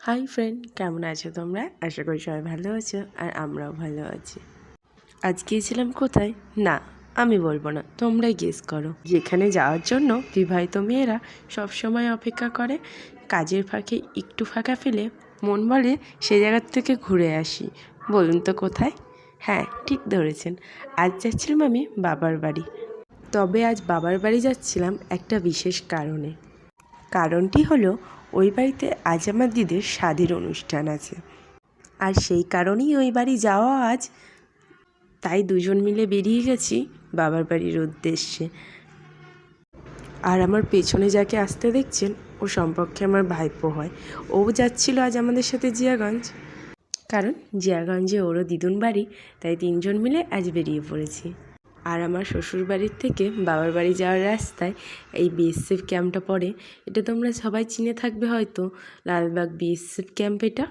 Hi friend, কেমন আছো তোমরা? আশা করি সবাই ভালো আছো আর আমরাও ভালো আছি। আজ গিয়েছিলাম কোথায়? না, আমি বলবো না, তোমরাই গেস করো। যেখানে যাওয়ার জন্য বিবাহিত মেয়েরা সবসময় অপেক্ষা করে, কাজের ফাঁকে একটু ফাঁকা ফেলে মন বলে সে জায়গার থেকে ঘুরে আসি। বলুন তো কোথায়? হ্যাঁ, ঠিক ধরেছেন, আজ যাচ্ছিলাম আমি বাবার বাড়ি। তবে আজ বাবার বাড়ি যাচ্ছিলাম একটা বিশেষ কারণে। কারণটি হলো, ওই বাড়িতে আজ আমার দিদির শাদির অনুষ্ঠান আছে, আর সেই কারণেই ওই বাড়ি যাওয়া আজ। তাই দুজন মিলে বেরিয়ে গেছি বাবার বাড়ির উদ্দেশ্যে। আর আমার পেছনে যাকে আসতে দেখছেন, ও সম্পর্কে আমার ভাইপো হয়। ও যাচ্ছিল আজ আমাদের সাথে জিয়াগঞ্জ, কারণ জিয়াগঞ্জে ওরও দিদুন বাড়ি, তাই তিনজন মিলে আজ বেরিয়ে পড়েছি। আর আমার শ্বশুর বাড়ির থেকে বাবার বাড়ি যাওয়ার রাস্তায় এই বিএসএফ ক্যাম্পটা পড়ে। এটা তোমরা সবাই চিনে থাকবে হয়তো, লালবাগ বিএসএফ ক্যাম্প এটা।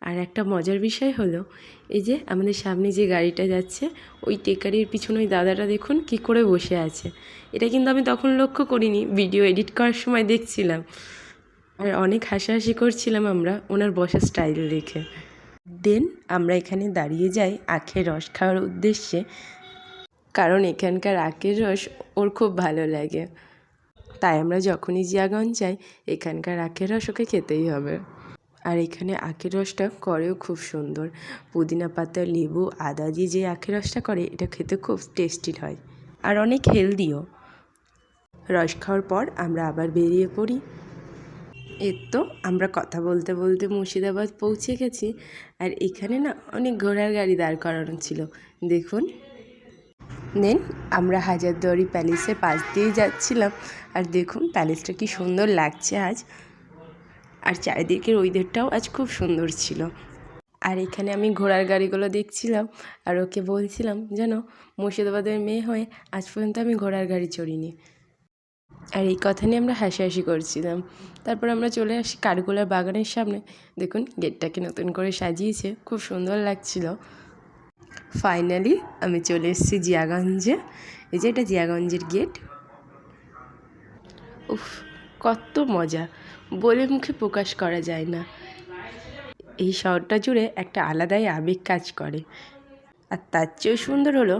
আর একটা মজার বিষয় হলো, এই যে আমাদের সামনে যে গাড়িটা যাচ্ছে, ওই টেকারির পিছনে ওই দাদাটা দেখুন কি করে বসে আছে। এটা কিন্তু আমি তখন লক্ষ্য করিনি, ভিডিও এডিট করার সময় দেখছিলাম। আর অনেক হাসাহাসি করছিলাম আমরা ওনার বসার স্টাইল দেখে। দেন আমরা এখানে দাঁড়িয়ে যাই আখের রস খাওয়ার উদ্দেশ্যে, কারণ এখানকার আখের রস ওর খুব ভালো লাগে। তাই আমরা যখনই জিয়াগঞ্জ যাই, এখানকার আখের রস ওকে খেতেই হবে। আর এখানে আখের রসটা করেও খুব সুন্দর, পুদিনা পাতা, লেবু, আদা দিয়ে যে আখের রসটা করে, এটা খেতে খুব টেস্টি হয় আর অনেক হেলদিও। রস খাওয়ার পর আমরা আবার বেরিয়ে পড়ি। এর তো আমরা কথা বলতে বলতে মুর্শিদাবাদ পৌঁছে গেছি। আর এখানে না অনেক ঘোড়ার গাড়ি দাঁড় করানো ছিল, দেখুন। দেন আমরা হাজারদুয়ারি প্যালেসের পাশ দিয়ে যাচ্ছিলাম, আর দেখুন প্যালেসটা কি সুন্দর লাগছে আজ। আর চারিদিকের ওয়েদারটাও আজ খুব সুন্দর ছিল। আর এখানে আমি ঘোড়ার গাড়িগুলো দেখছিলাম, আর ওকে বলছিলাম যেন মুর্শিদাবাদের মেয়ে হয়ে আজ পর্যন্ত আমি ঘোড়ার গাড়ি চড়িনি। আর এই কথা নিয়ে আমরা হাসাহাসি করছিলাম। তারপর আমরা চলে আসি কাঠগোলার বাগানের সামনে। দেখুন গেটটাকে নতুন করে সাজিয়েছে, খুব সুন্দর লাগছিল। ফাইনালি আমি চলে এসেছি জিয়াগঞ্জে। এই যে এটা জিয়াগঞ্জের গেট। উফ, কত মজা, বলে মুখে প্রকাশ করা যায় না। এই শহরটা জুড়ে একটা আলাদাই আবেগ কাজ করে। আর তার চেয়েও সুন্দর হলো,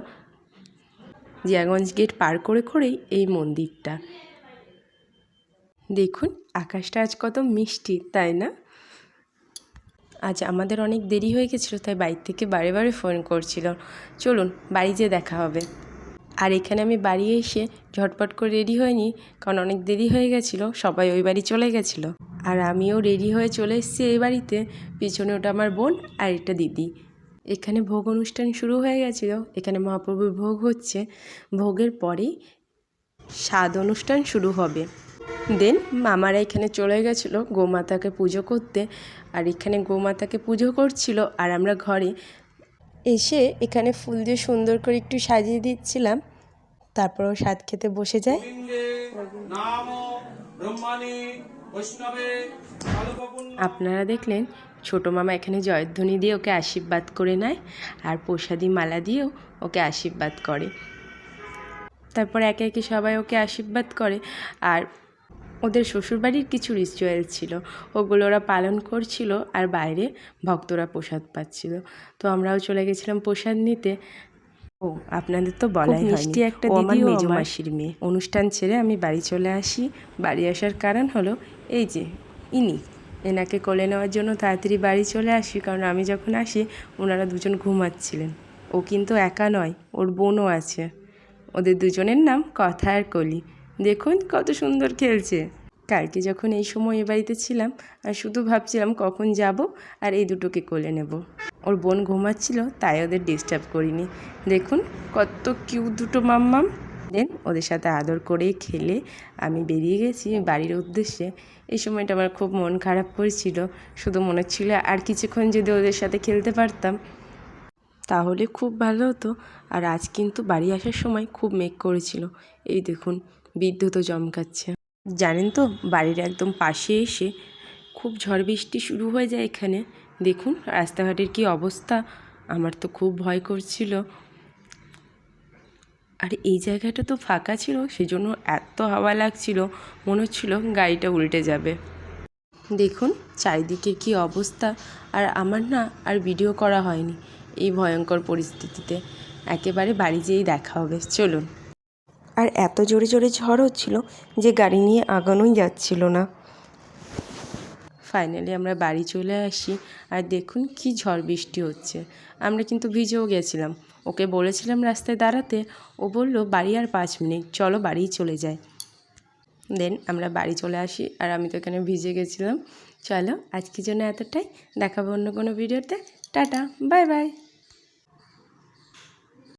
জিয়াগঞ্জ গেট পার করে করেই এই মন্দিরটা। দেখুন আকাশটা আজ কত মিষ্টি, তাই না? আজ আমাদের অনেক দেরি হয়ে গেছিলো, তাই বাড়ির থেকে বারে বারে ফোন করছিল, চলুন বাড়ি যেয়ে দেখা হবে। আর এখানে আমি বাড়ি এসে ঝটপট করে রেডি হয়নি, কারণ অনেক দেরি হয়ে গেছিলো, সবাই ওই বাড়ি চলে গেছিলো। আর আমিও রেডি হয়ে চলে এসেছি এই বাড়িতে। পিছনে ওটা আমার বোন আর এটা দিদি। এখানে ভোগ অনুষ্ঠান শুরু হয়ে গেছিলো, এখানে মহাপ্রভুর ভোগ হচ্ছে। ভোগের পরেই স্বাদ অনুষ্ঠান শুরু হবে। দেন মামারা এখানে চলে গেছিলো গোমাতাকে পুজো করতে, আর এখানে গোমাতাকে পুজো করছিল, আর আমরা ঘরে এসে এখানে ফুল দিয়ে সুন্দর করে একটু সাজিয়ে দিচ্ছিলাম। তারপরও স্বাদ খেতে বসে যায়। আপনারা দেখলেন ছোট মামা এখানে জয়ধ্বনি দিয়ে ওকে আশীর্বাদ করে নেয়, আর প্রসাদী মালা দিয়েও ওকে আশীর্বাদ করে। তারপর একে একে সবাই ওকে আশীর্বাদ করে। আর ওদের শ্বশুরবাড়ির কিছু রিচুয়াল ছিল, ওগুলো ওরা পালন করছিল, আর বাইরে ভক্তরা প্রসাদ পাচ্ছিল। তো আমরাও চলে গেছিলাম প্রসাদ নিতে। ও আপনাদের তো বলাই হয়নি, একটা দিদি মেজো মাসির মেয়ে। অনুষ্ঠান ছেড়ে আমি বাড়ি চলে আসি। বাড়ি আসার কারণ হলো এই যে এনাকে কোলে নেওয়ার জন্য তাড়াতাড়ি বাড়ি চলে আসি, কারণ আমি যখন আসি ওনারা দুজন ঘুমাচ্ছিলেন। ও কিন্তু একা নয়, ওর বোনও আছে। ওদের দুজনের নাম কথা আর কলি। দেখুন কত সুন্দর খেলছে। কালকে যখন এই সময় এ বাড়িতে ছিলাম, আর শুধু ভাবছিলাম কখন যাব আর এই দুটোকে কোলে নেব। ওর বোন ঘুমাচ্ছিল, তাই ওদের ডিস্টার্ব করিনি। দেখুন কত কিউট দুটো মাম্মাম। দেন ওদের সাথে আদর করে খেলে আমি বেরিয়ে গেছি বাড়ির উদ্দেশ্যে। এই সময়টা আমার খুব মন খারাপ করেছিল, শুধু মনে ছিল আর কিছুক্ষণ যদি ওদের সাথে খেলতে পারতাম তাহলে খুব ভালো হতো। আর আজ কিন্তু বাড়ি আসার সময় খুব মেঘ করেছিল, এই দেখুন বিদ্যুৎও চমকাচ্ছে। জানেন তো বাড়ির একদম পাশে এসে খুব ঝড় বৃষ্টি শুরু হয়ে যায় এখানে। দেখুন রাস্তাঘাটের কি অবস্থা, আমার তো খুব ভয় করছিল। আর এই জায়গাটা তো ফাঁকা ছিল, সেজন্য এত হাওয়া লাগছিল, মনে হচ্ছিল গাড়িটা উল্টে যাবে। দেখুন চারিদিকে কি অবস্থা, আর আমার না আর ভিডিও করা হয়নি এই ভয়ঙ্কর পরিস্থিতিতে। একেবারে বাড়ি যেয়েই দেখা হবে, চলুন। আর এত জোরে জোরে ঝড় হচ্ছিল যে গাড়ি নিয়ে আগানোই যাচ্ছিল না। ফাইনালি আমরা বাড়ি চলে আসি, আর দেখুন কি ঝড় বৃষ্টি হচ্ছে। আমরা কিন্তু ভিজেও গেছিলাম, ওকে বলেছিলাম রাস্তায় দাঁড়াতে, ও বলল বাড়ি আর 5 মিনিট, চলো বাড়িই চলে যাই। দেন আমরা বাড়ি চলে আসি, আর আমি তো এখানে ভিজে গেছিলাম। চলো আজকের জন্য এতটাই, দেখাবো অন্য কোনো ভিডিওতে। Tata, bye bye.